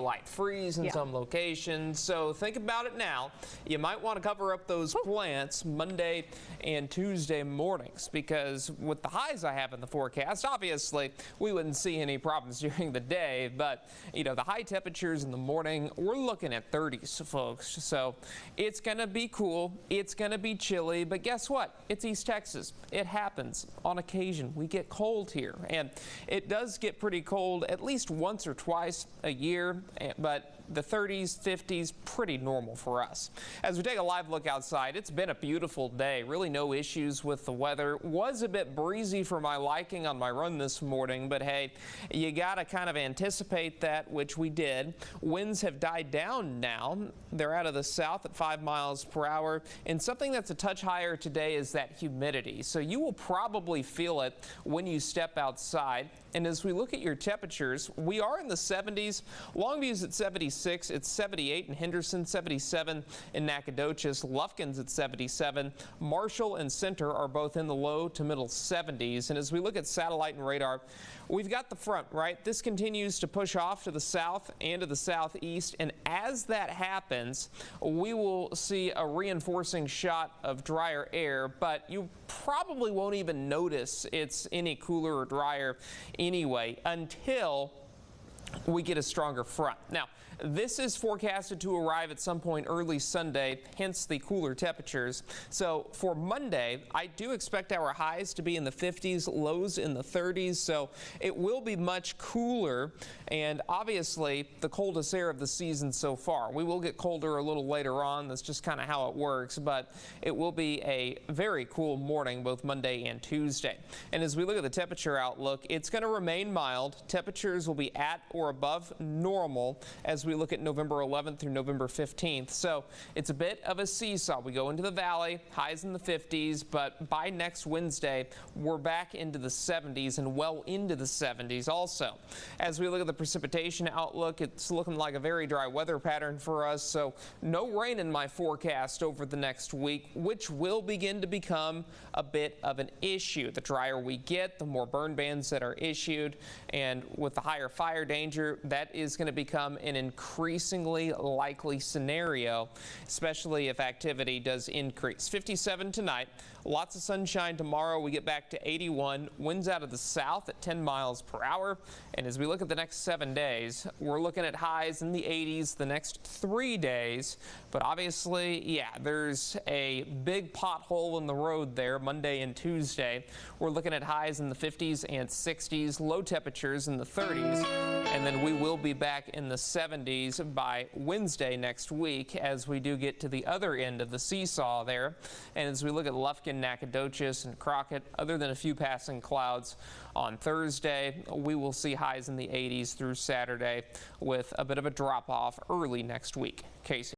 light freeze in some locations. So think about it now. You might want to cover up those plants Monday and Tuesday mornings, because with the highs I have in the forecast, obviously we wouldn't see any problems during the day, but you know, the high temperatures in the morning, we're looking at 30s, folks. So it's going to be cool. It's going to be chilly, but guess what? It's East Texas. It happens on occasion. We get cold here, and it does get pretty cold at least once or twice a year, but the 30s, 50s, pretty normal for us. As we take a live look outside, it's been a beautiful day. Really no issues with the weather. Was a bit breezy for my liking on my run this morning, but hey, you got to kind of anticipate that, which we did. Winds have died down now. They're out of the south at 5 miles per hour, and something that's a touch higher today is that humidity. So you will probably feel it when you step outside. And as we look at your temperatures, we are in the 70s. Longview's at 76. It's 78 in Henderson, 77 in Nacogdoches. Lufkin's at 77. Marshall and Center are both in the low to middle 70s. And as we look at satellite and radar, we've got the front, right? This continues to push off to the south and to the southeast. And as that happens, we will see a reinforcing shot of drier air, but you probably won't even notice it's any cooler or drier anyway until we get a stronger front. Now, this is forecasted to arrive at some point early Sunday, hence the cooler temperatures. So for Monday, I do expect our highs to be in the 50s, lows in the 30s. So it will be much cooler, and obviously the coldest air of the season so far. We will get colder a little later on. That's just kind of how it works, but it will be a very cool morning both Monday and Tuesday. And as we look at the temperature outlook, it's going to remain mild. Temperatures will be at or above normal as we look at November 11th through November 15th. So it's a bit of a seesaw. We go into the valley, highs in the 50s, but by next Wednesday, we're back into the 70s and well into the 70s also. As we look at the precipitation outlook, it's looking like a very dry weather pattern for us. So no rain in my forecast over the next week, which will begin to become a bit of an issue. The drier we get, the more burn bans that are issued, and with the higher fire danger, that is going to become an increasingly likely scenario, especially if activity does increase. 57 tonight, lots of sunshine tomorrow. We get back to 81, winds out of the south at 10 miles per hour. And as we look at the next 7 days, we're looking at highs in the 80s the next 3 days. But obviously, yeah, there's a big pothole in the road there Monday and Tuesday. We're looking at highs in the 50s and 60s, low temperatures in the 30s, and then we will be back in the 70s by Wednesday next week as we do get to the other end of the seesaw there. And as we look at Lufkin, Nacogdoches, and Crockett, other than a few passing clouds on Thursday, we will see highs in the 80s through Saturday with a bit of a drop off early next week. Casey.